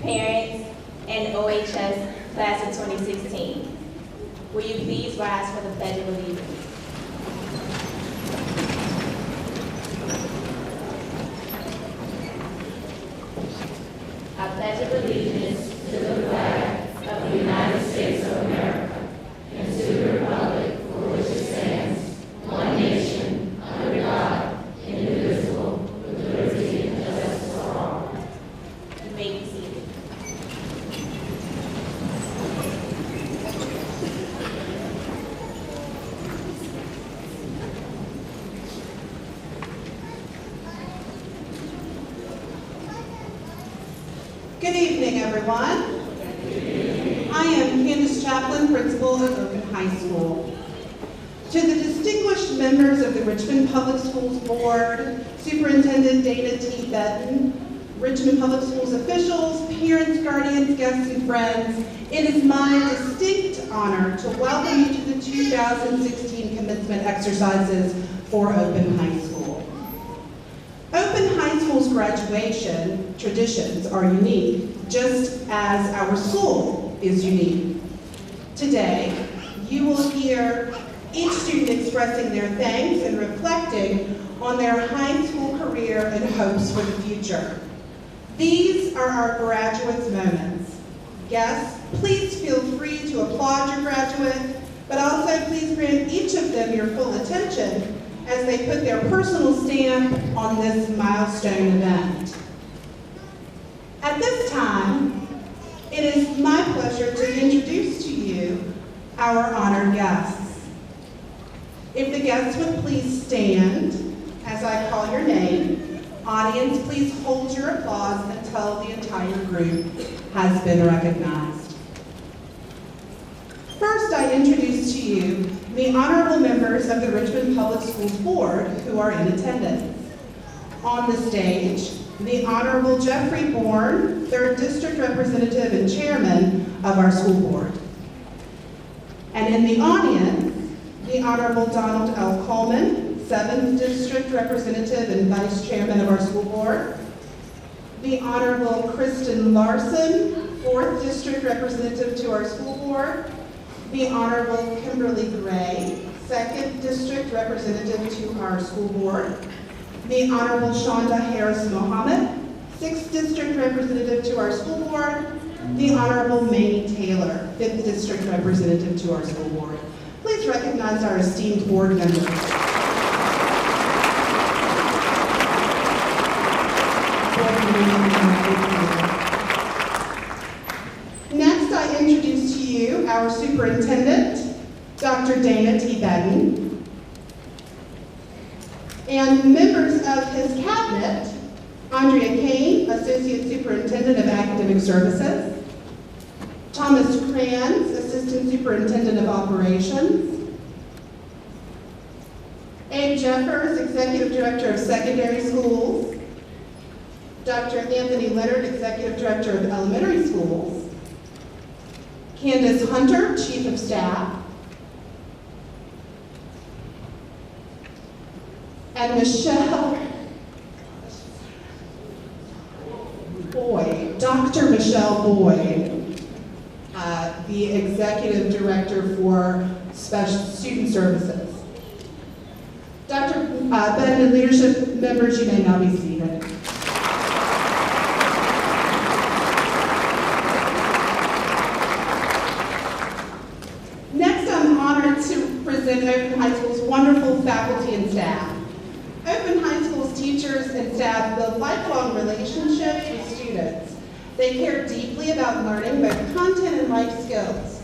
parents, and OHS class of 2016. Will you please rise for the Pledge of Allegiance? I pledge allegiance to the flag of the United States of America and to the republic for which it stands, one nation, under God, indivisible, with liberty and justice for all. You may be seated. Good evening, everyone. I am Candace Chaplin, principal of Open High School. To the distinguished members of the Richmond Public Schools Board, Superintendent Dana T. Benton, Richmond Public Schools officials, parents, guardians, guests, and friends, it is my distinct honor to welcome you to the 2016 commencement exercises for Open High School. Open High School's graduation traditions are unique, just as our school is unique. Today, you will hear each student expressing their thanks and reflecting on their high school career and hopes for the future. These are our graduates' moments. Guests, please feel free to applaud your graduate, but also please grant each of them your full attention as they put their personal stamp on this milestone event. At this time, it is my pleasure to introduce to you our honored guests. If the guests would please stand as I call your name. Audience, please hold your applause until the entire group has been recognized. First, I introduce to you the honorable members of the Richmond Public Schools Board who are in attendance. On the stage, the Honorable Jeffrey Bourne, 3rd District Representative and Chairman of our school board. And in the audience, the Honorable Donald L. Coleman, 7th District Representative and Vice Chairman of our school board. The Honorable Kristen Larson, 4th District Representative to our school board. The Honorable Kimberly Gray, 2nd District Representative to our school board. The Honorable Shonda Harris Mohammed, 6th District Representative to our school board. The Honorable Mamie Taylor, 5th District Representative to our school board. Please recognize our esteemed board members. Next, I introduce to you our superintendent, Dr. Dana T. Benton, and members of his cabinet, Andrea Kane, Associate Superintendent of Academic Services, Thomas Kranz, Assistant Superintendent of Operations, Abe Jeffers, Executive Director of Secondary Schools, Dr. Anthony Leonard, Executive Director of Elementary Schools, Candace Hunter, Chief of Staff, and Michelle Boyd, Dr. Michelle Boyd, the Executive Director for Special Student Services. Dr. Benton and leadership members, you may now be seated. Next, I'm honored to present Open High School's wonderful faculty and staff. Open High School's teachers and staff build lifelong relationships with students. They care deeply about learning both content and life skills.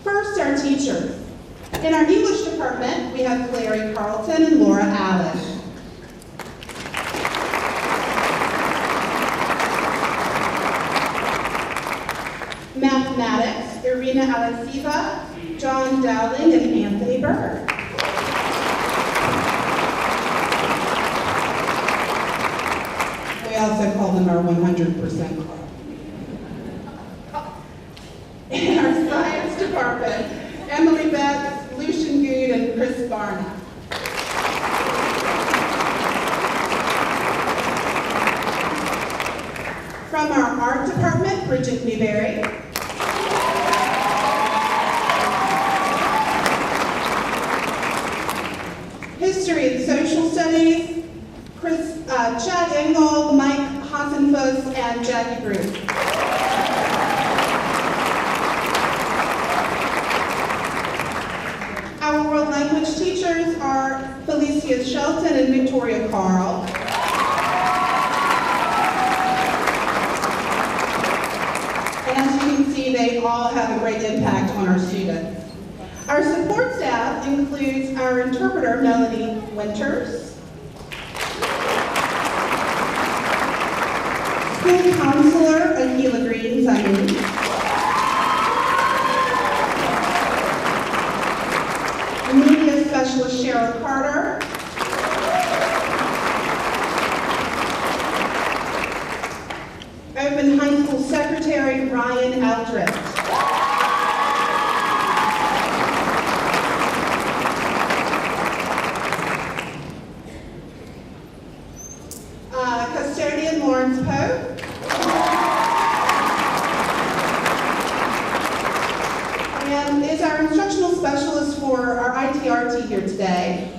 First, our teachers. In our English department, we have Clary Carlton and Laura Allen. Mathematics, Irina Alesiva, John Dowling, and Anthony Berg. We also call them our 100% club. In our science department, Emily Betts, Lucian Good, and Chris Barna. From our art department, Bridget Newberry. History and Social Studies, Chad Engel, Mike Hassenfuss, and Jackie Bruce. Our world language teachers are Felicia Shelton and Victoria Carl. And as you can see, they all have a great impact on our students. Our support staff includes our interpreter, Melanie Winters, school counselor, Akila Green-Simon, media specialist, Cheryl Carter, Open High School Secretary, Ryan Eldridge. Custodian Lawrence Pope. And is our instructional specialist for our ITRT here today.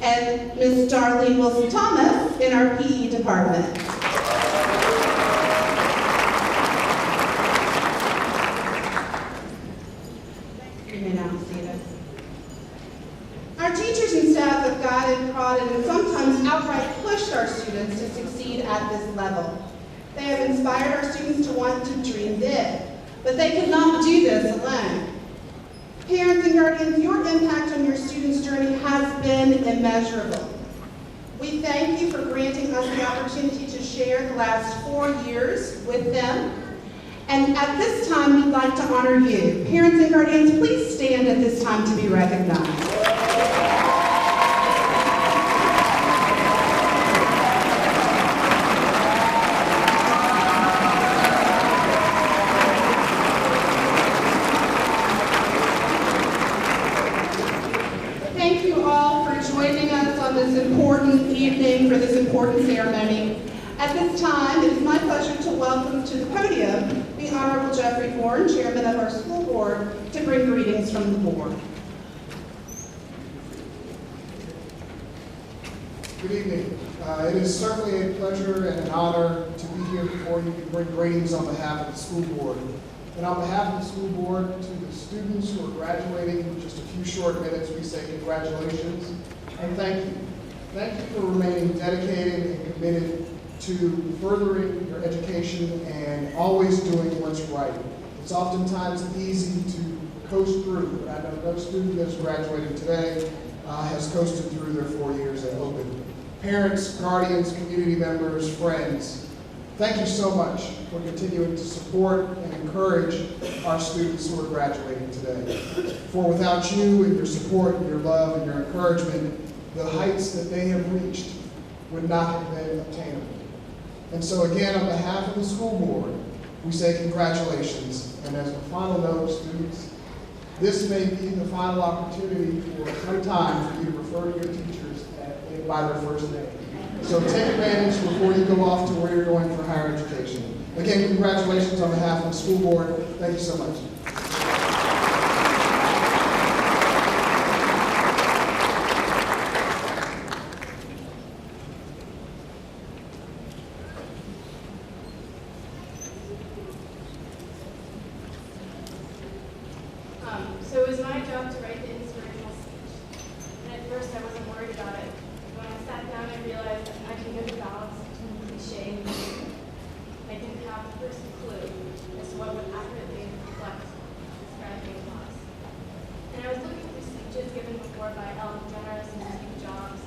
And Ms. Darlene Wilson-Thomas in our PE department. You may now see this. Our teachers and staff have guided, prodded, and sometimes outright pushed our students to succeed at this level. They have inspired our students to want to dream big, but they could not do this alone. Parents and guardians, your impact on your students' journey has been immeasurable. We thank you for granting us the opportunity to share the last 4 years with them. And at this time, we'd like to honor you. Parents and guardians, please stand at this time to be recognized. Thank you all for joining us on this important evening for this important ceremony. At this time, it is my pleasure to welcome to the podium the Honorable Jeffrey Horn, Chairman of our school board, to bring greetings from the board. Good evening. It is certainly a pleasure and an honor to be here before you to bring greetings on behalf of the school board. And on behalf of the school board, to the students who are graduating in just a few short minutes, we say congratulations and thank you. Thank you for remaining dedicated and committed to furthering your education and always doing what's right. It's oftentimes easy to coast through, but I know no student that's graduating today has coasted through their 4 years at Open. Parents, guardians, community members, friends, thank you so much for continuing to support and encourage our students who are graduating today. For without you and your support and your love and your encouragement, the heights that they have reached would not have been obtainable. And so again, on behalf of the school board, we say congratulations. And as a final note, students, this may be the final opportunity for some time for you to refer to your teachers by their first name. So take advantage before you go off to where you're going for higher education. Again, congratulations on behalf of the school board. Thank you so much. So it was my job to write the inspirational speech. And at first I wasn't worried about it. When I sat down, I realized that I can get the balance between cliche and meaning. I didn't have the first clue as to what would accurately reflect this graduating class. And I was looking through speeches given before by Ellen DeGeneres and Steve Jobs,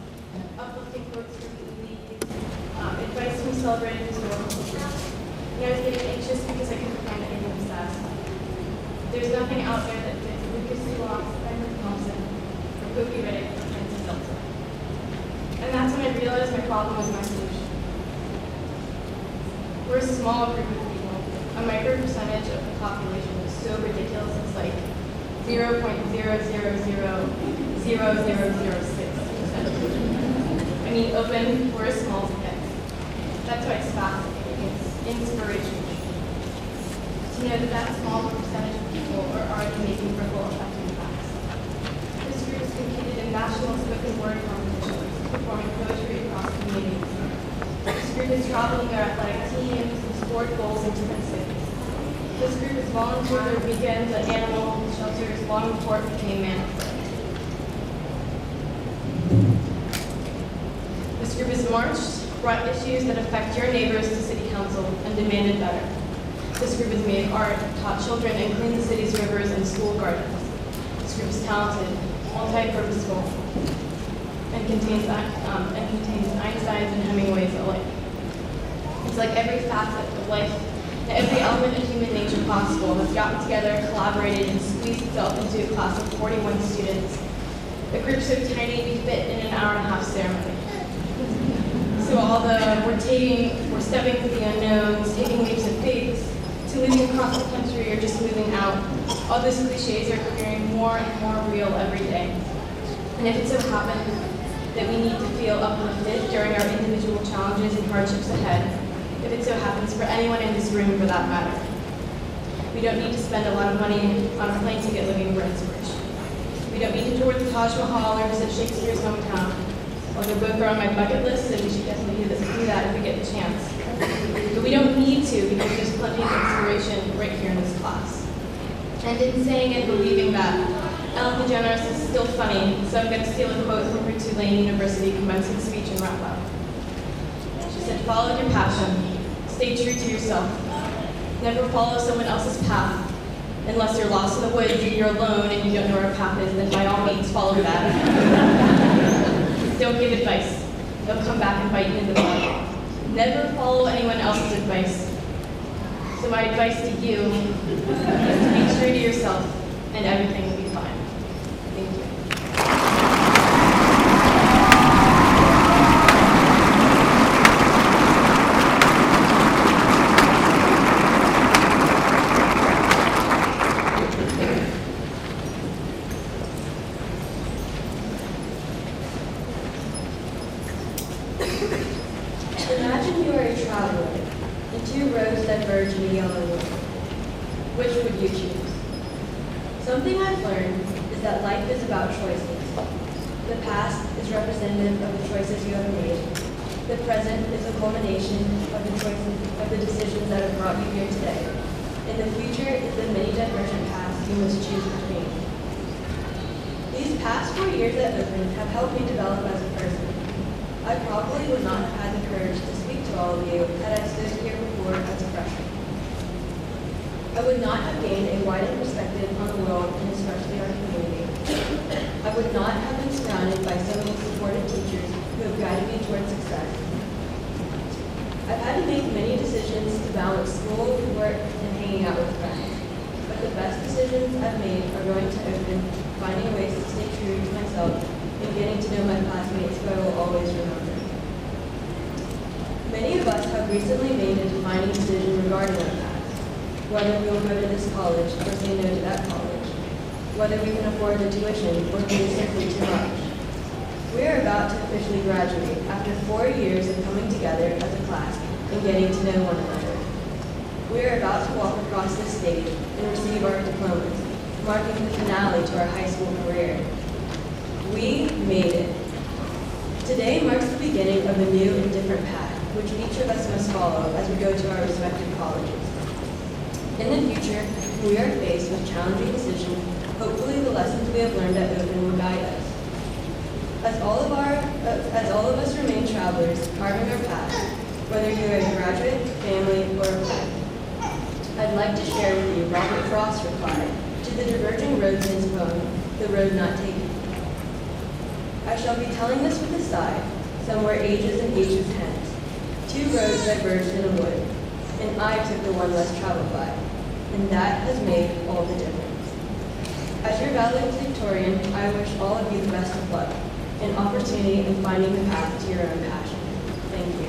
uplifting quotes from leads, advice from celebrated historical figures. And I was getting anxious because I couldn't find any of them satisfying. There's nothing out there that fits Lucas Sealox, Edward Thompson, or Cookie Riddick, or Francis Delta. And that's when I realized my problem was my solution. We're a small group of people. A micro percentage of the population is so ridiculous, it's like 0.000006%. I mean, Open, we're a small kid. That's why it's fascinating. inspiration. To know that that small percentage of people are already making ripple effect impacts. This group has competed in national spoken word competitions, performing poetry across communities. This group is traveling their athletic teams and sport goals in different cities. This group has volunteered their weekends at animal shelters long before it became mandatory. This group has marched, brought issues that affect your neighbors to City Council, and demanded better. This group has made art, taught children, and cleaned the city's rivers and school gardens. This group is talented, multi-purposeful, and contains Einstein's and Hemingway's alike. It's like every facet of life and every element of human nature possible has gotten together, collaborated, and squeezed itself into a class of 41 students. A group so tiny we fit in an hour-and-a-half ceremony. So all the we're stepping into the unknowns, taking leaps of faith, to living across the country or just moving out, all those cliches are appearing more and more real every day. And if it so happens that we need to feel uplifted during our individual challenges and hardships ahead, if it so happens for anyone in this room for that matter, we don't need to spend a lot of money on a plane ticket looking for inspiration. We don't need to tour the Taj Mahal or visit Shakespeare's hometown, although both are on my bucket list, and we should definitely do that if we get the chance. But we don't need to, because there's plenty of inspiration right here in this class. And in saying and believing that, Ellen DeGeneres is still funny, so I'm going to steal a quote from her Tulane University commencement speech and wrap up. She said, "Follow your passion. Stay true to yourself. Never follow someone else's path. Unless you're lost in the woods and you're alone and you don't know where a path is, then by all means follow that. Don't give advice. They'll come back and bite you in the butt. Never follow anyone else's advice. So my advice to you is to be true to yourself, and everything will be fine." Thank you. Imagine you are a traveler, and two roads diverge in a yellow wood. Which would you choose? Something I've learned is that life is about choices. The past is representative of the choices you have made. The present is a culmination of the decisions that have brought you here today. And the future is the many divergent paths you must choose between. These past 4 years at Open have helped me develop as a person. I probably would not have had the courage to speak to all of you had I stood here before as a freshman. I would not have gained a widened perspective on the world and especially our community. I would not have been surrounded by so many supportive teachers who have guided me towards success. I've had to make many decisions to balance school, work, and hanging out with friends. But the best decisions I've made are going to Open, finding ways to stay true to myself, and getting to know my classmates who I will always remember. Many of us have recently made a defining decision regarding our past, whether we will go to this college or say no to that college, whether we can afford the tuition or it is simply too much. We are about to officially graduate after 4 years of coming together as a class and getting to know one another. We are about to walk across this stage and receive our diplomas, marking the finale to our high school career. We made it. Today marks the beginning of a new and different path, which each of us must follow as we go to our respective colleges. In the future, when we are faced with challenging decisions, hopefully the lessons we have learned at Open will guide us. As all of us remain travelers, carving our path, whether you are a graduate, family, or a friend. I'd like to share with you Robert Frost's reply to the diverging roads in his poem, "The Road Not Taken." I shall be telling this with a sigh, somewhere ages and ages hence. Two roads diverged in a wood, and I took the one less traveled by, and that has made all the difference. As your valedictorian, I wish all of you the best of luck, and opportunity in finding the path to your own passion. Thank you.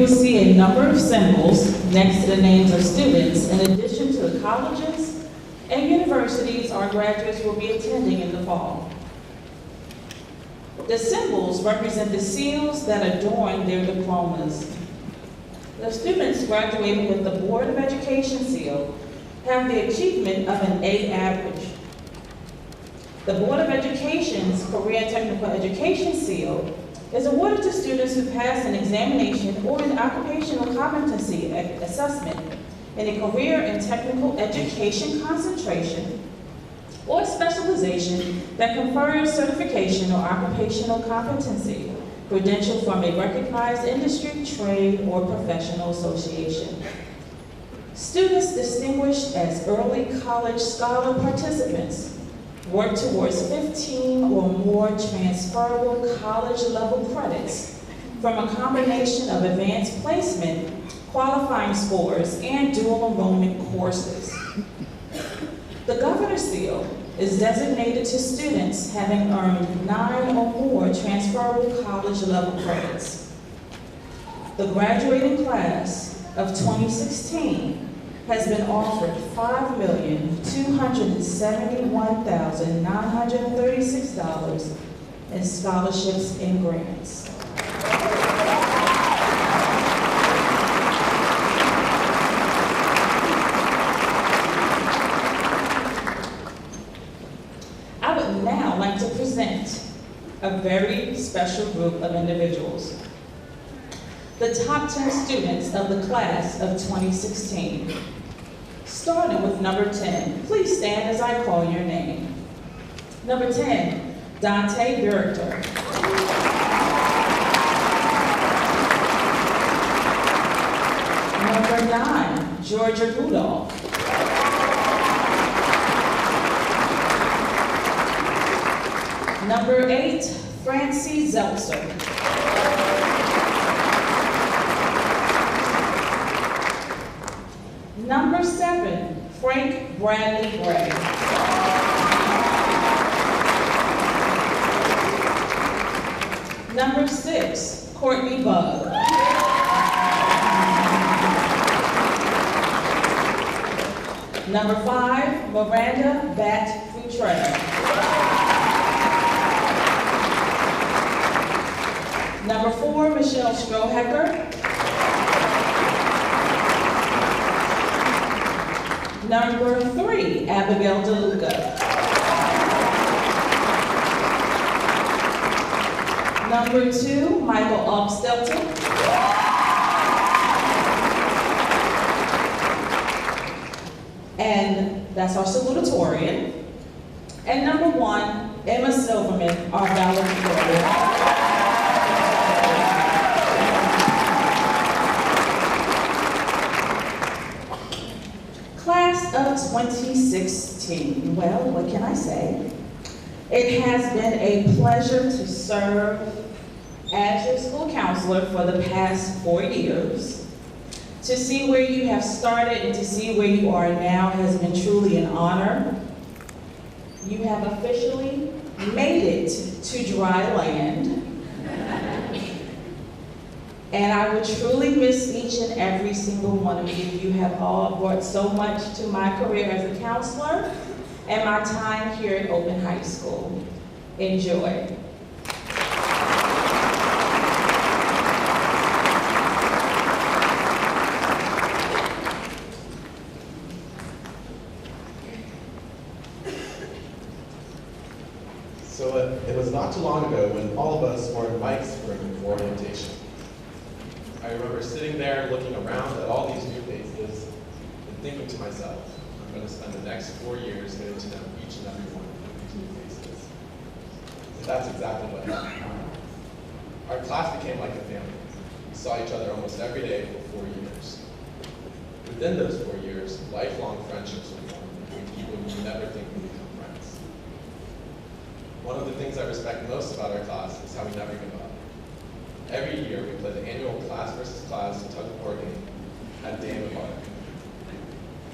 will see a number of symbols next to the names of students in addition to the colleges and universities our graduates will be attending in the fall. The symbols represent the seals that adorn their diplomas. The students graduating with the Board of Education seal have the achievement of an A average. The Board of Education's Career and Technical Education seal is awarded to students who pass an examination or an occupational competency assessment in a career and technical education concentration or specialization that confers certification or occupational competency, credential from a recognized industry, trade, or professional association. Students distinguished as early college scholar participants work towards 15 or more transferable college-level credits from a combination of advanced placement, qualifying scores, and dual enrollment courses. The Governor's Seal is designated to students having earned 9 or more transferable college-level credits. The graduating class of 2016 has been offered $5,271,936 in scholarships and grants. I would now like to present a very special group of individuals. The top 10 students of the class of 2016. Starting with number 10. Please stand as I call your name. Number 10, Dante Burter. Number 9, Georgia Rudolph. Number 8, Francie Zeltzer. Number 7, Frank Bradley Gray. Number 6, Courtney Bug. Number 5, Miranda Bat Futrell. Number 4, Michelle Strohecker. Number 3, Abigail DeLuca. Number 2, Michael Upstelton. And that's our salutatorian. And number 1, Emma Silverman, our valedictorian. Class of 2016. Well, what can I say? It has been a pleasure to serve as your school counselor for the past 4 years. To see where you have started and to see where you are now has been truly an honor. You have officially made it to dry land. And I would truly miss each and every single one of you. You have all brought so much to my career as a counselor and my time here at Open High School. Enjoy. So it was not too long ago when all of us wore mics for orientation. I remember sitting there looking around at all these new faces and thinking to myself, I'm going to spend the next 4 years getting to know each and every one of these new faces. And that's exactly what happened. Our class became like a family. We saw each other almost every day for 4 years. Within those 4 years, lifelong friendships were formed between people you would never think would become friends. One of the things I respect most about our class is how we never give up. Every year, we play the annual class versus class tug-of-war game at Dame of Art.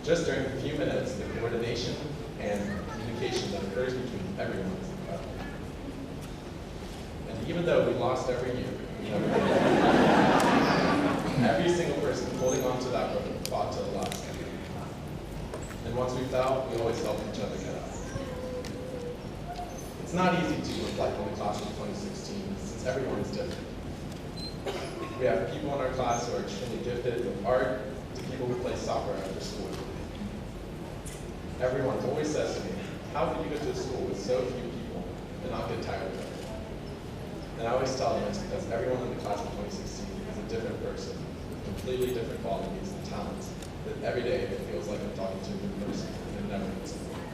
Just during a few minutes, the coordination and communication that occurs between everyone is incredible. And even though we lost every year, we never gave up. up or fought to the last second. And once we fell, we always helped each other get up. It's not easy to reflect on the class of 2016 since everyone is different. We have people in our class who are extremely gifted with art to people who play soccer after school. Everyone always says to me, how could you go to a school with so few people and not get tired of it? And I always tell them it's because everyone in the class of 2016 is a different person, with completely different qualities and talents, that every day it feels like I'm talking to a new person and it never gets bored.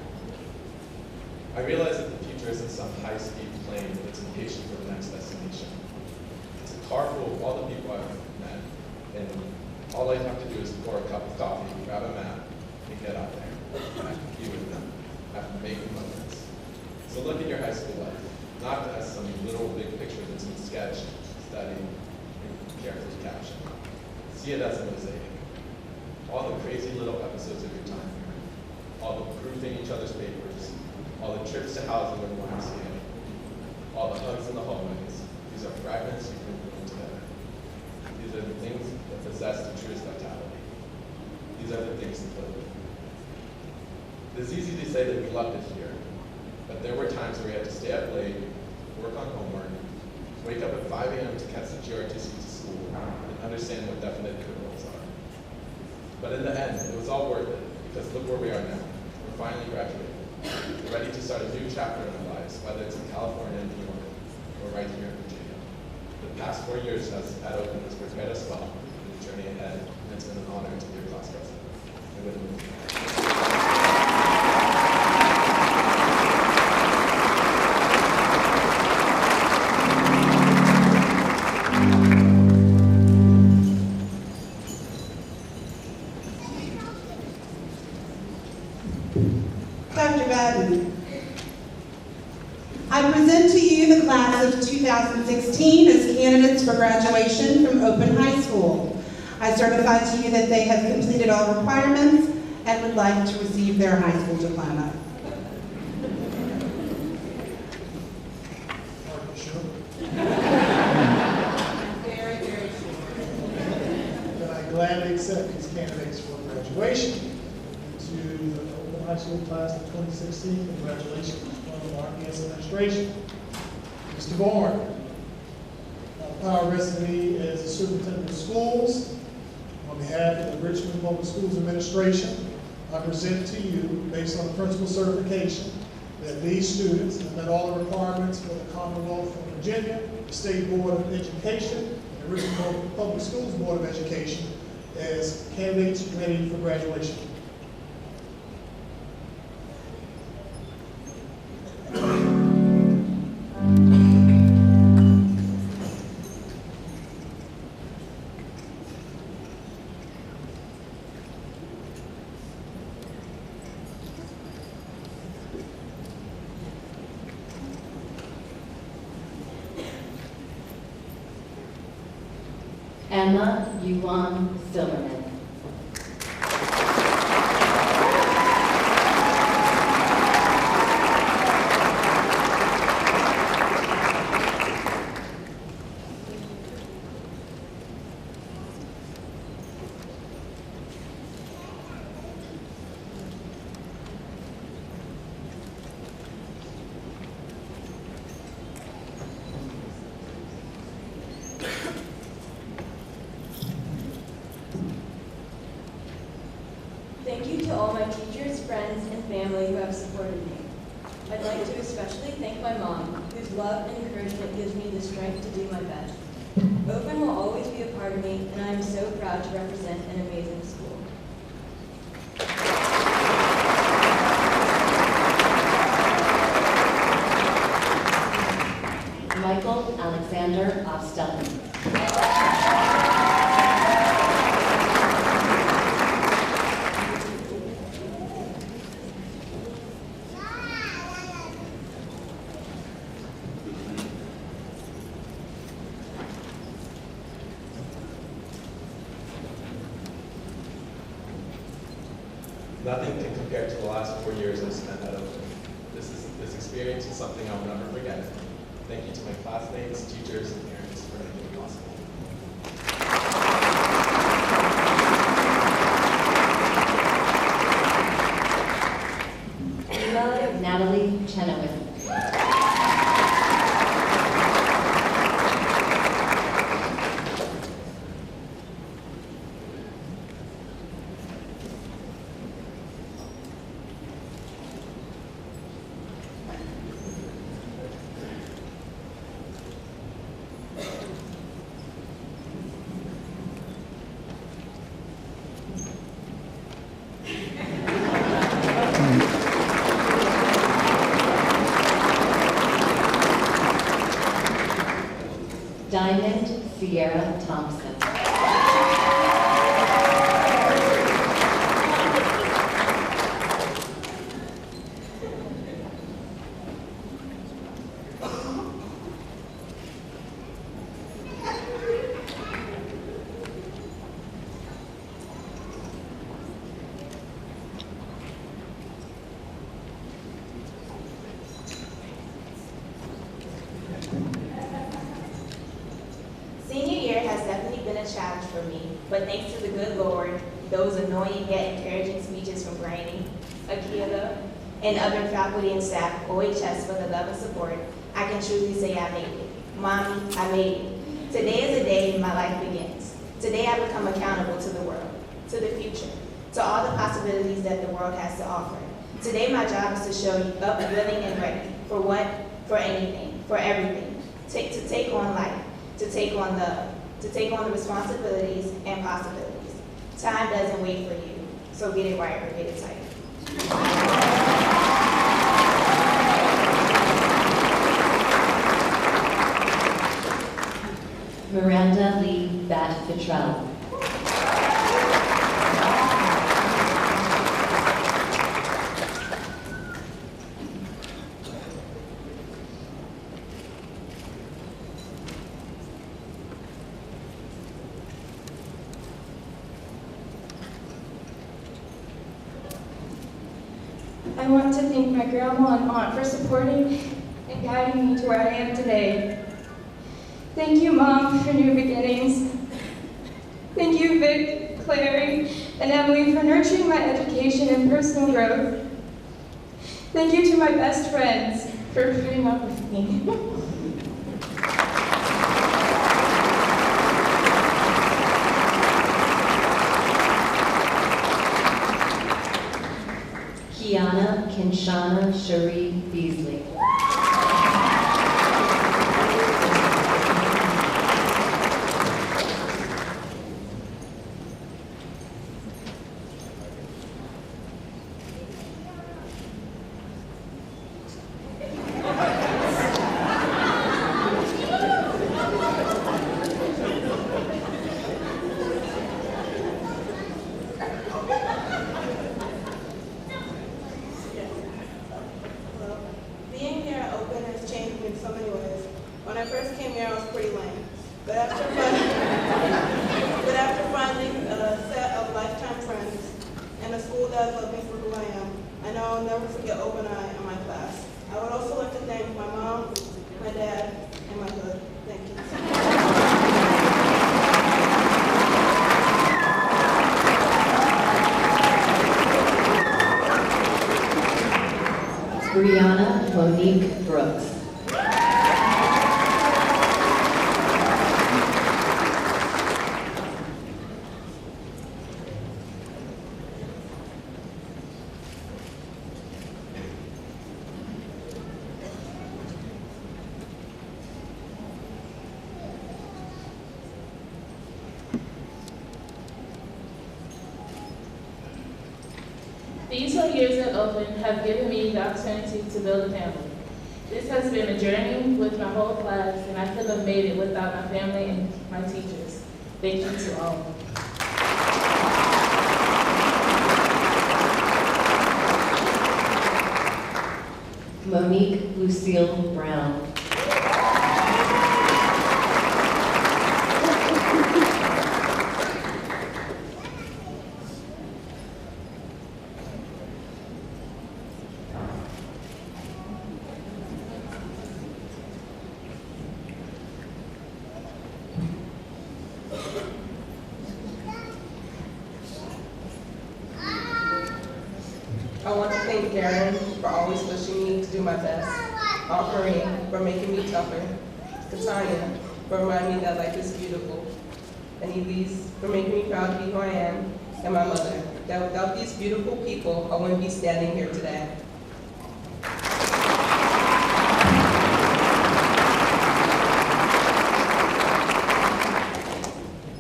I realize that the future isn't some high-speed plane that's impatient for the next destination. It's a car full of all the people I've met, and all I have to do is pour a cup of coffee, grab a map, and get out there. I have to be with them. I have to make moments. So look at your high school life, not as some little big picture that's been sketched, studied, and carefully captioned. See it as a mosaic. All the crazy little episodes of your time here, all the proofing each other's papers, all the trips to housing with YMCA, all the hugs in the hallways. These are fragments you've been putting together. These are the things that possess the truest vitality. These are the things that live. It's easy to say that we loved it here, but there were times where we had to stay up late, work on homework, wake up at 5 a.m. to catch the GRTC to school, and understand what definite intervals are. But in the end, it was all worth it, because look where we are now. We're finally graduating. We're ready to start a new chapter in our lives, whether it's in California, New York, or right here in Virginia. The past 4 years at Open has prepared us well for the journey ahead, and it's been an honor to be your class president. And with me. Dr. Madden, I present to you the class of 2016 as candidates for graduation from Open High School. I certify to you that they have completed all requirements and would like to receive their high school diploma. Are you sure? Very, very sure. Then I gladly accept these candidates for graduation. To the Open High School class of 2016, congratulations from the RPS administration. Mr. Bourne, power rests of me as the superintendent of schools. On behalf of the Richmond Public Schools Administration, I present to you, based on the principal certification, that these students have met all the requirements for the Commonwealth of Virginia, the State Board of Education, and the Richmond Public Schools Board of Education as candidates ready for graduation. Emma Yuan Silverman. Thank you to all my teachers, friends, and family who have supported me. I'd like to especially thank my mom, whose love and encouragement gives me the strength to do my best. Open will always be a part of me, and I am so proud to represent an amazing school. Michael Alexander Obstelman. Nothing can compare to the last 4 years I've spent at Open. This experience is something I'll never forget. Thank you to my classmates, teachers, and parents for making it possible. Sierra Thompson. Senior year has definitely been a challenge for me, but thanks to the good Lord, those annoying yet encouraging speeches from Granny, Akila, and other faculty and staff, OHS for the love and support, I can truly say I made it. Mommy, I made it. Today is the day my life begins. Today I become accountable to the world, to the future, to all the possibilities that the world has to offer. Today my job is to show you up, willing and ready. For what? For anything, for everything. To take on life, to take on love, to take on the responsibilities and possibilities. Time doesn't wait for you, so get it right or get it tight. Miranda Lee Bat-Fitrell. I want to thank my grandma and aunt for supporting and guiding me to where I am today. Thank you, Mom, for new beginnings. Thank you, Vic, Clary, and Emily for nurturing my education and personal growth. Thank you to my best friends for putting up with me. Kiana Kinshana Cherie Beasley. Being here at Open has changed me in so many ways. When I first came here, I was pretty lame. But after finding a set of lifetime friends and a school that loved me for who I am, I know I'll never forget Open Eye and my class. I would also like to thank my mom, my dad, and my hood. Thank you. Brianna Monique Brooks. These 4 years at Open have given me the opportunity to build a family. This has been a journey with my whole class, and I couldn't have made it without my family and my teachers. Thank you to all. Monique Lucille Brown. I want to thank Darren for always pushing me to do my best, Aunt Marie for making me tougher, Katanya for reminding me that life is beautiful, and Elise for making me proud to be who I am, and my mother, that without these beautiful people, I wouldn't be standing here today.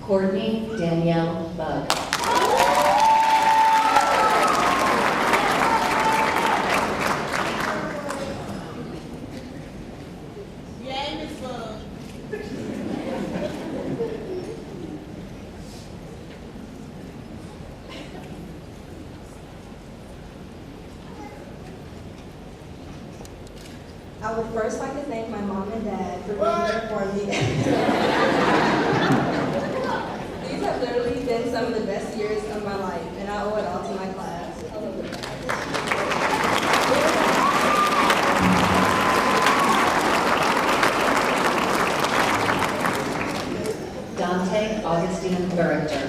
Courtney Danielle Bug. I would first like to thank my mom and dad for being there for me. These have literally been some of the best years of my life, and I owe it all to my class. Dante Augustine Burringer.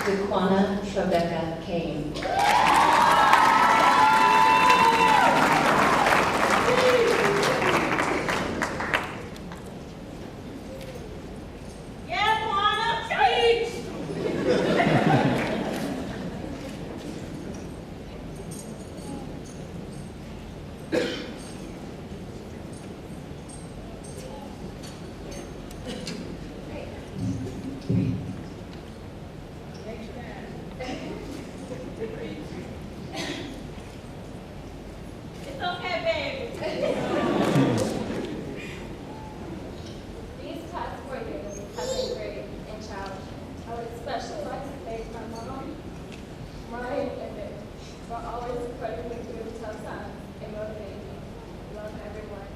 Duquana Rebecca Kane. It's okay, baby. These past 4 years have been great and challenging. I would especially like to thank my mom, Ryan, and Vic for always supporting me through tough times and motivating me. Love everyone.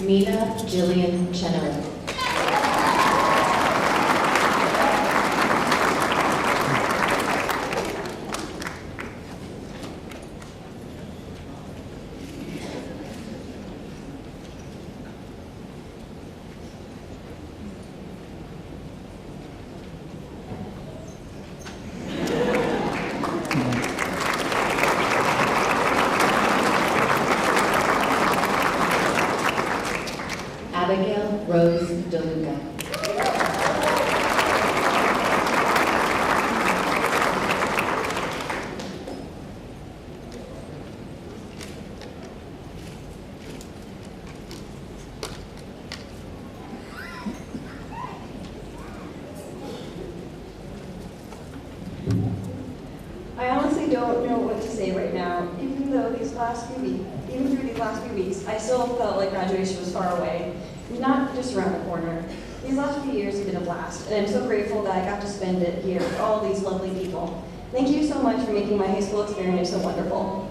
Mina Jillian Chenoweth. Abigail Rose DeLuca. I honestly don't know what to say right now, even through these last few weeks, I still felt like graduation was far away, not just around the corner. These last few years have been a blast, and I'm so grateful that I got to spend it here with all these lovely people. Thank you so much for making my high school experience so wonderful.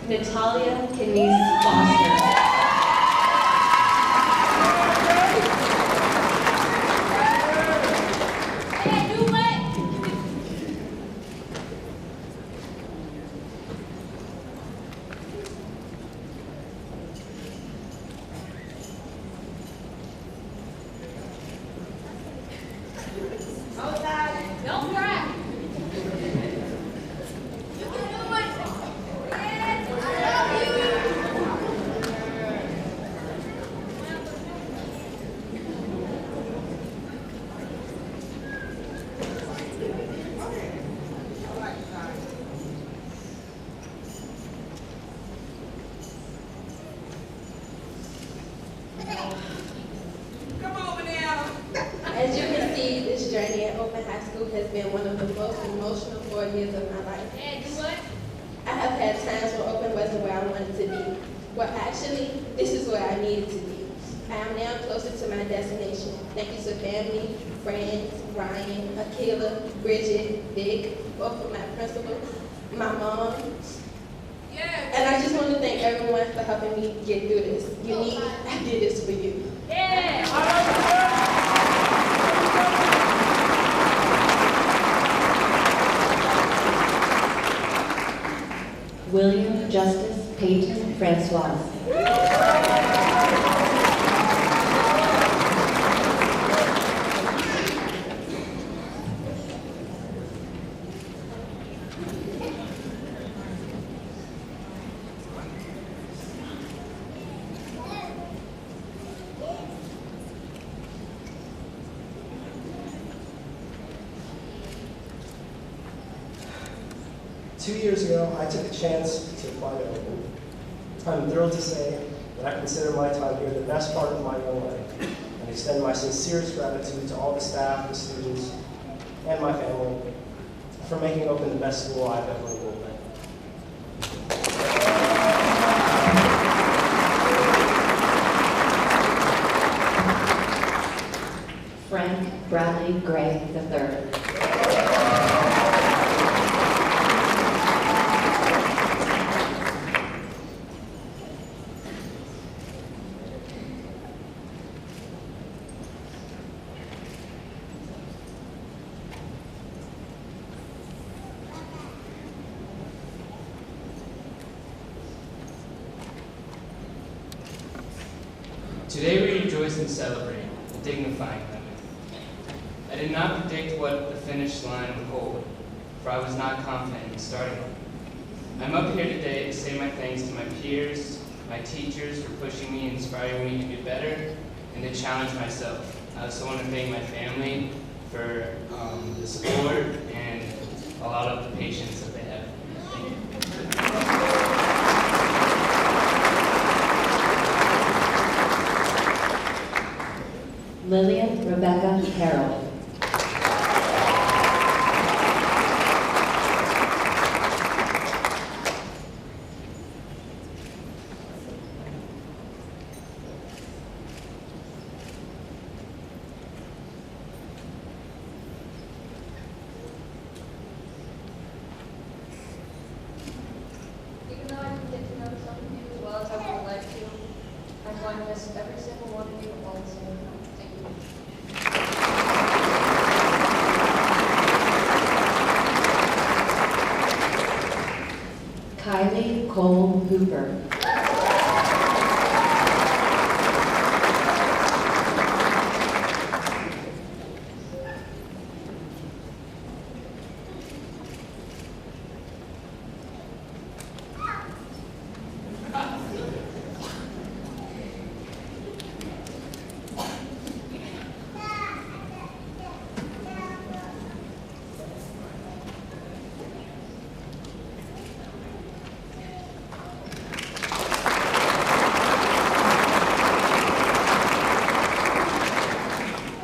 Natalia Kenise Foster. Don't cry. As you can see, this journey at Open High School has been one of the most emotional 4 years of my life. I have had times where Open wasn't where I wanted to be. Well, actually, this is where I needed to be. I am now closer to my destination. Thank you to family, friends, Ryan, Akila, Bridget, Vic, both of my principals, my mom. And I just want to thank everyone for helping me get through this. Unique, I did this for you. William Justice Peyton Francois. 2 years ago, I took a chance to apply to Open. I'm thrilled to say that I consider my time here the best part of my young life, and extend my sincerest gratitude to all the staff, the students, and my family for making Open the best school I've ever enrolled in. Frank Bradley Gray III. Today we rejoice and celebrate, dignifying them. I did not predict what the finish line would hold, for I was not confident in starting it. I'm up here today to say my thanks to my peers, my teachers for pushing me and inspiring me to be better and to challenge myself. I also want to thank my family for the support and a lot of the patience that they have. Thank you. Lillian Rebecca Harold. Even though I can get to know some of you as well as I would like to, I'm going to miss every single one of you all the same. Thank you. Kylie Cole Hooper.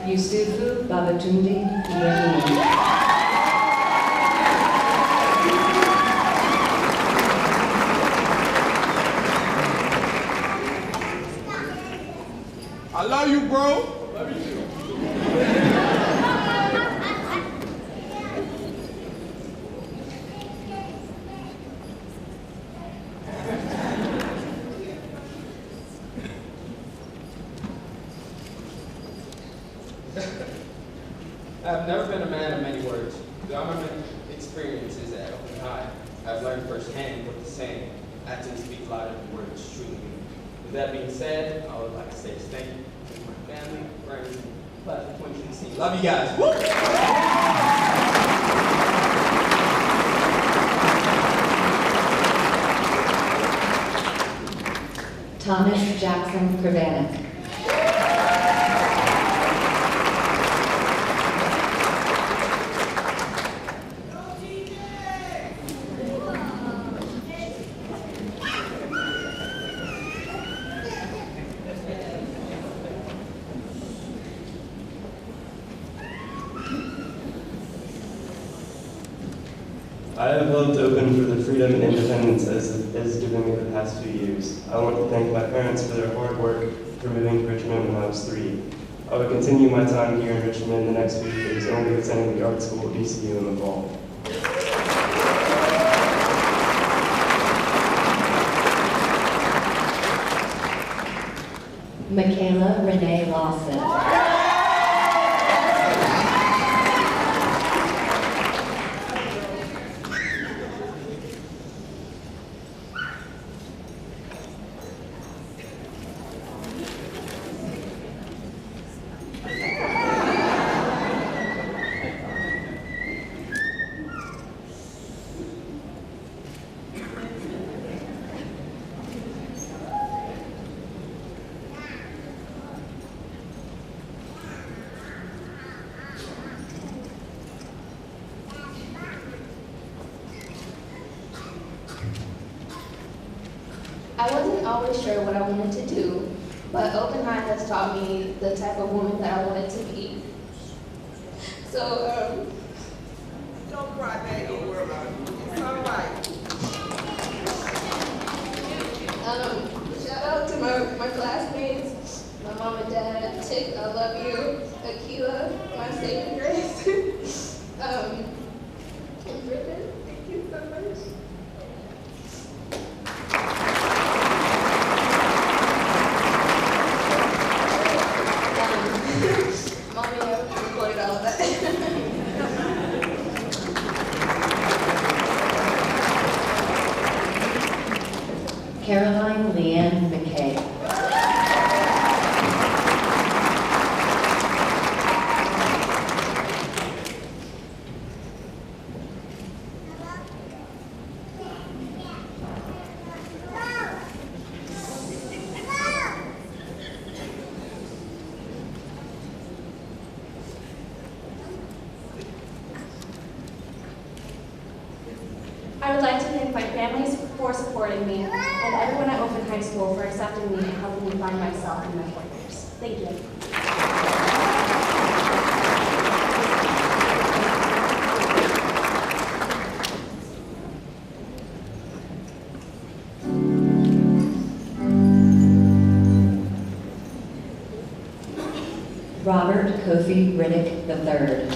Yusufu Babatunde Yemini. I love you, bro. I've never been a man of many words. Throughout my many experiences at Open High, I've learned firsthand what the saying, actions speak louder than words, truly mean. With that being said, I would like to say thank you to my family, friends, Class of 2016. Love you guys. Woo! Thomas Jackson Kravanek. I have hoped Open for the freedom and independence as it has given me the past few years. I want to thank my parents for their hard work for moving to Richmond when I was 3. I will continue my time here in Richmond the next few years, only attending the art school at ECU in the fall. Michaela Renee Lawson. always sure what I wanted to do, but Open High has taught me the type of woman that I wanted to be. So, Don't cry, baby. It's all right. shout out to my classmates, my mom and dad, Tick, I love you, Akila, my saving grace, and Griffin, thank you so much. Mommy, I recorded all of that. Caroline Leanne McKay. I would like to thank my family for supporting me and everyone at Open High School for accepting me and helping me find myself in my 4 years. Thank you. Robert Kofi Riddick III.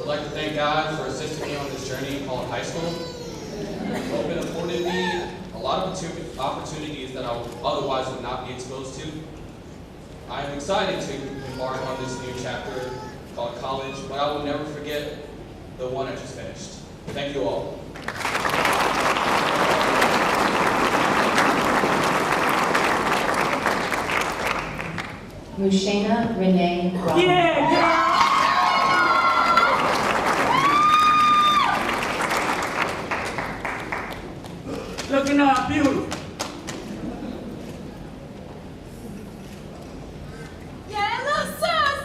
I'd like to thank God for assisting me on this journey called high school. Open afforded me a lot of opportunities that I otherwise would not be exposed to. I am excited to embark on this new chapter called college, but I will never forget the one I just finished. Thank you all. Mushena Renee Rollins. Yeah. Looking all beautiful. Yeah, little sus.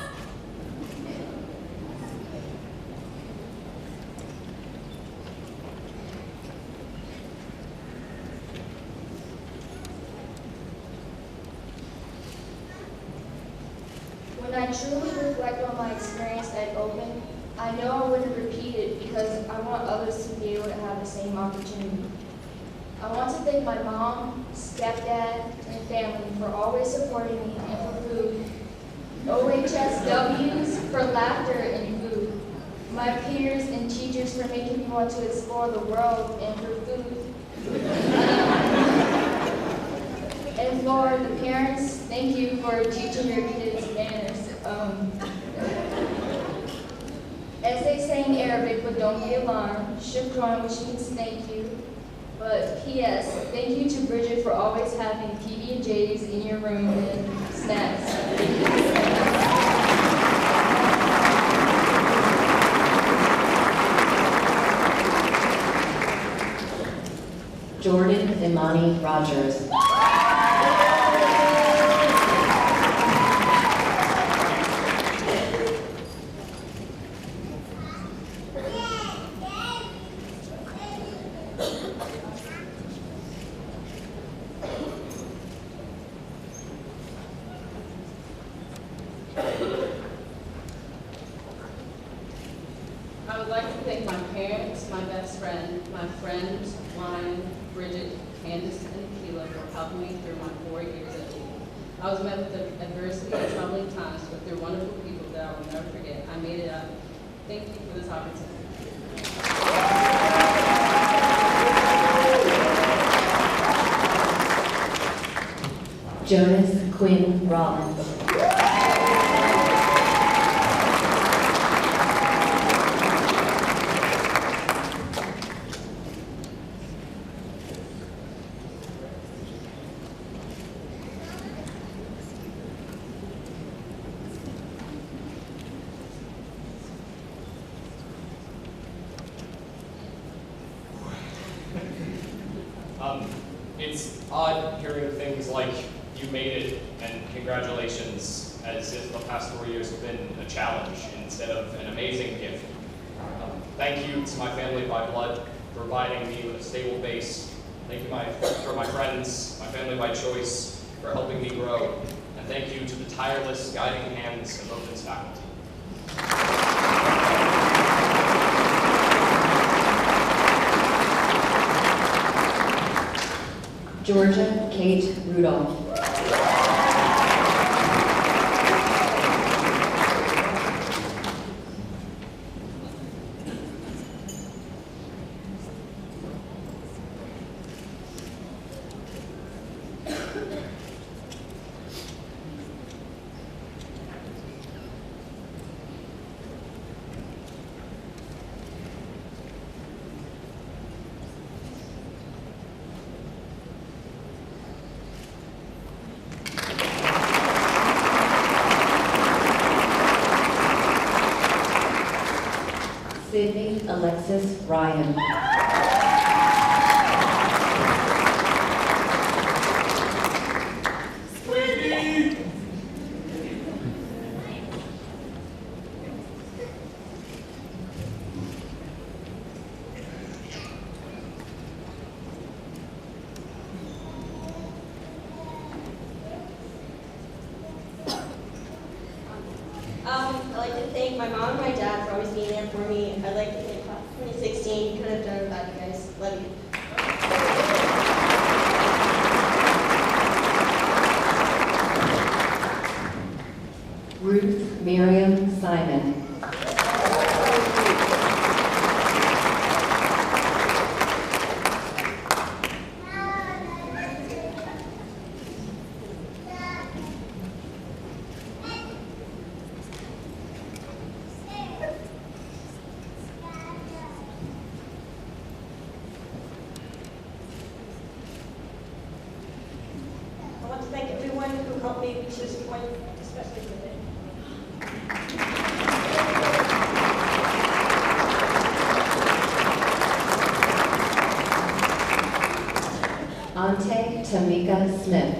When I truly reflect on my experience at Open, I know I wouldn't repeat it because I want others to be able to have the same opportunity. I want to thank my mom, stepdad, and family for always supporting me and for food. OHSWs for laughter and food. My peers and teachers for making me want to explore the world and for food. And for the parents, thank you for teaching your kids manners. As they say in Arabic, but don't be alarmed, shukran, which means thank you. But P.S., thank you to Bridget for always having PB&Js in your room and snacks. Jordan Imani Rogers. I would like to thank my parents, my best friend, my friends, Ryan, Bridget, Candace, and Akila for helping me through my 4 years at school. I was met with adversity and troubling times, but they're wonderful people that I will never forget. I made it out. Thank you for this opportunity. Jonas Quinn Rollins. It's odd hearing things like you made it and congratulations, as if the past 4 years have been a challenge instead of an amazing gift. Thank you to my family by blood for providing me with a stable base. Thank you for my friends, my family by choice, for helping me grow. And thank you to the tireless guiding hands of Open's faculty. Georgia Kate Rudolph. Sydney Alexis Ryan. I'd like to thank my mom and my dad for always being there for me. I'd like to thank Class 2016. Couldn't have done it without you guys. Love you. Ruth Miriam Simon. I want to thank everyone who helped me reach this point, especially today. Ante Tamika Smith.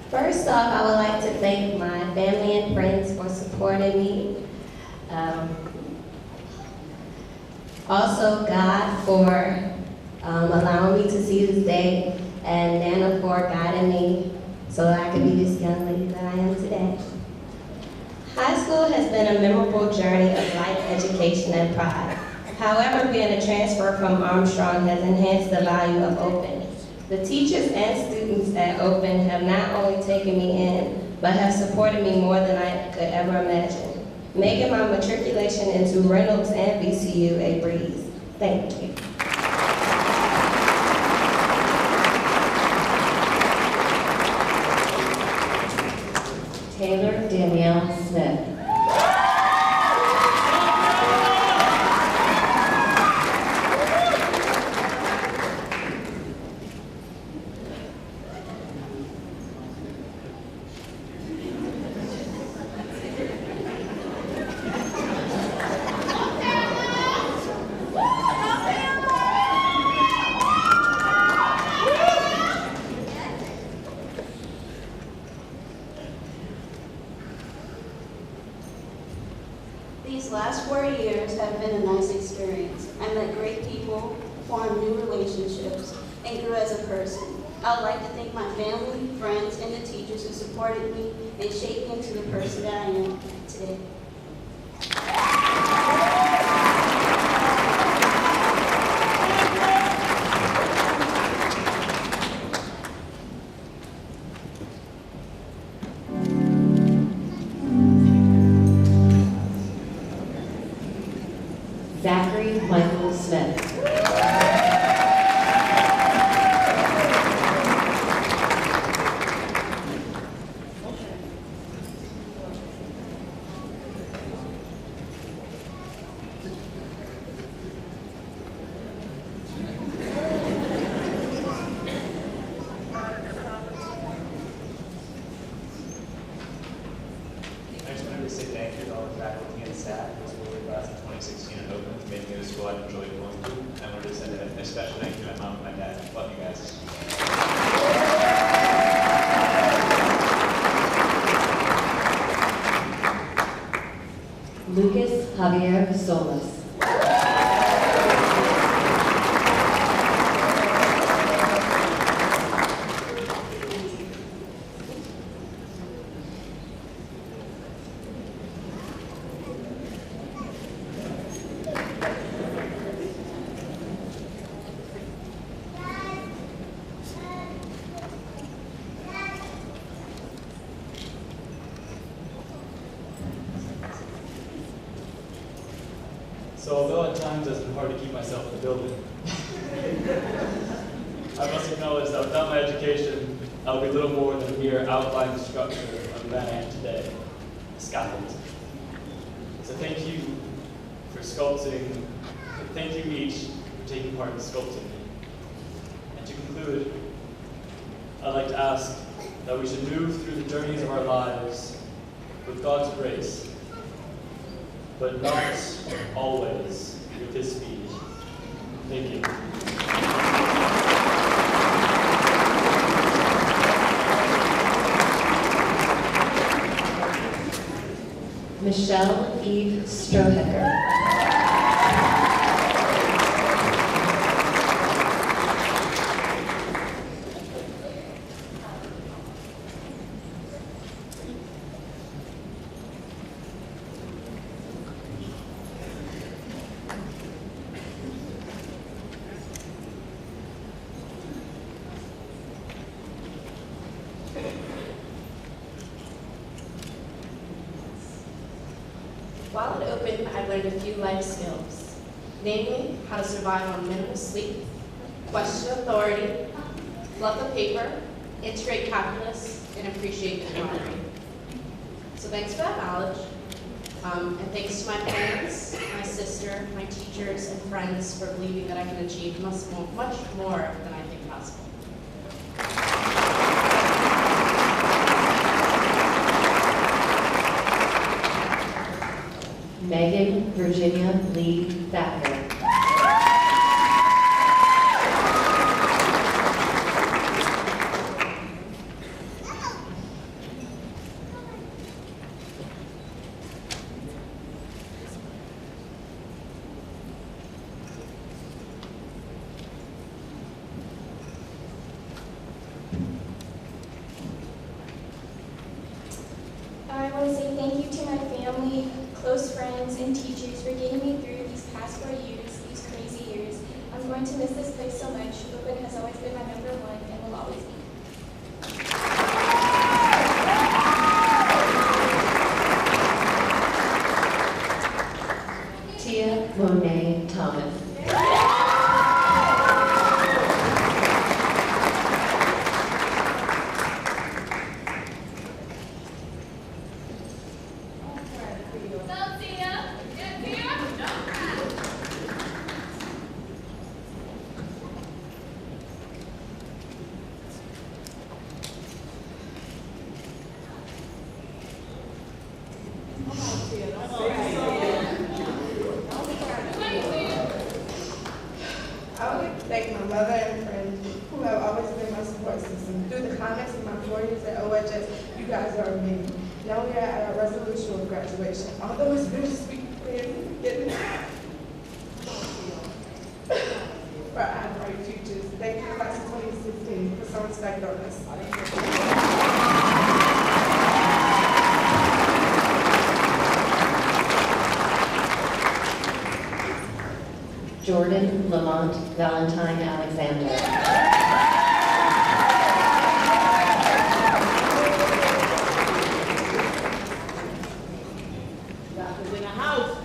First off, I would like to thank my family and friends for supporting me. Also, God for allowing me to see this day, and Nana for guiding me so that I could be this young lady that I am today. High school has been a memorable journey of life, education, and pride. However, being a transfer from Armstrong has enhanced the value of Open. The teachers and students at Open have not only taken me in, but have supported me more than I could ever imagine, making my matriculation into Reynolds and VCU a breeze. Thank you. Taylor Danielle Smith. These last 4 years have been a nice experience. I met great people, formed new relationships, and grew as a person. I would like to thank my family, friends, and the teachers who supported me and shaped me into the person that I am today. Zachary Michael Smith. staff who supported the class in 2016 and open, making it a school I enjoyed going to. I wanted to send a special thank you to my mom and my dad. Love you guys. Lucas Javier Solas. So although at times it's been hard to keep myself in the building, I must acknowledge that without my education, I would be little more than a mere outline structure of the man I am today, a scaffold. So thank you for sculpting, thank you each for taking part in sculpting me. And to conclude, I'd like to ask that we should move through the journeys of our lives with God's grace, but not always with His speed. Thank you. Michelle Eve Strohecker. While at Open, I learned a few life skills, namely how to survive on minimal sleep, question authority, fluff a paper, integrate calculus, and appreciate camaraderie. So thanks for that knowledge, and thanks to my parents, my sister, my teachers, and friends for believing that I can achieve much more than I think possible. Megan Virginia Lee Thacker. I want to say thank you to my family, close friends, and teachers for getting me through these past 4 years, these crazy years. I'm going to miss this place so much. Open has always been my number one and will always be. Tia Monet Thomas. I would like to thank my mother and friends who have always been my support system. Through the comments in my 4 years at OHS, you guys are amazing. Now we are at our resolution of graduation. Although it's bittersweet, for our bright futures. Thank you, class of 2016, for some respect on us. Jordan Lamont Valentine Alexander. Doctor's in the house.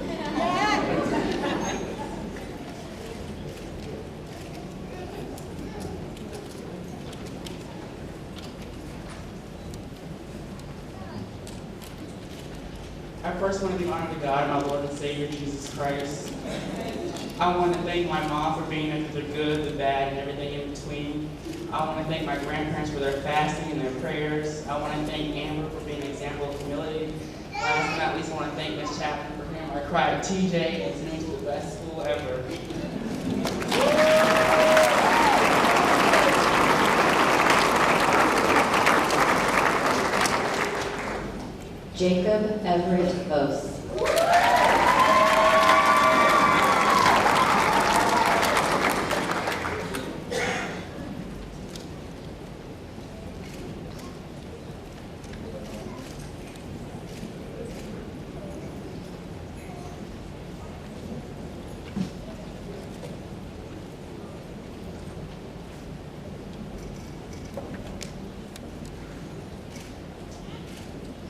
I first want to give honor to God, my Lord and Savior, Jesus Christ. I want to thank my mom for being there through the good, the bad, and everything in between. I want to thank my grandparents for their fasting and their prayers. I want to thank Amber for being an example of humility. Last but not least, I want to thank Ms. Chapman for hearing our proud of TJ and it's named the best school ever. Jacob Everett Bose.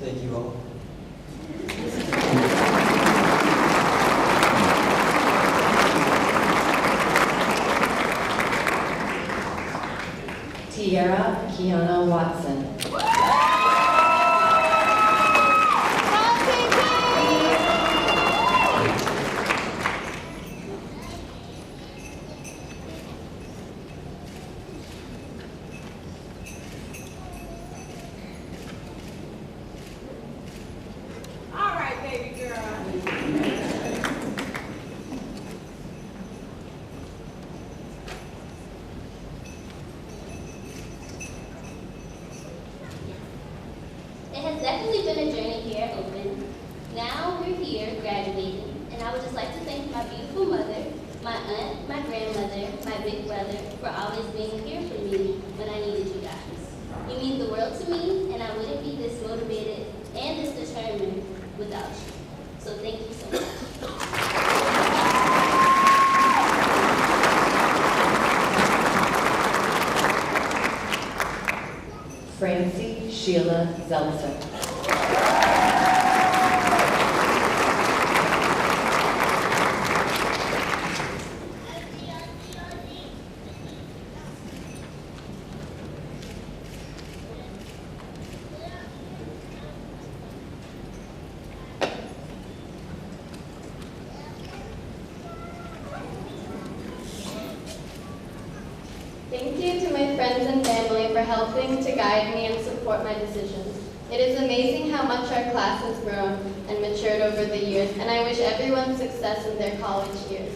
Thank you all. Tiara Kiana Watson. All right, baby girl. It has definitely been a journey here at Open. Now we're here graduating, and I would just like to thank my beautiful mother, my aunt, my grandmother, my big brother for always being here for me when I needed you guys. You mean the world to me, and I wouldn't be this motivated and this determined without you. So thank you so much. Francie Sheila Zeltzer. Thank you to my friends and family for helping to guide me and support my decisions. It is amazing how much our class has grown and matured over the years, and I wish everyone success in their college years.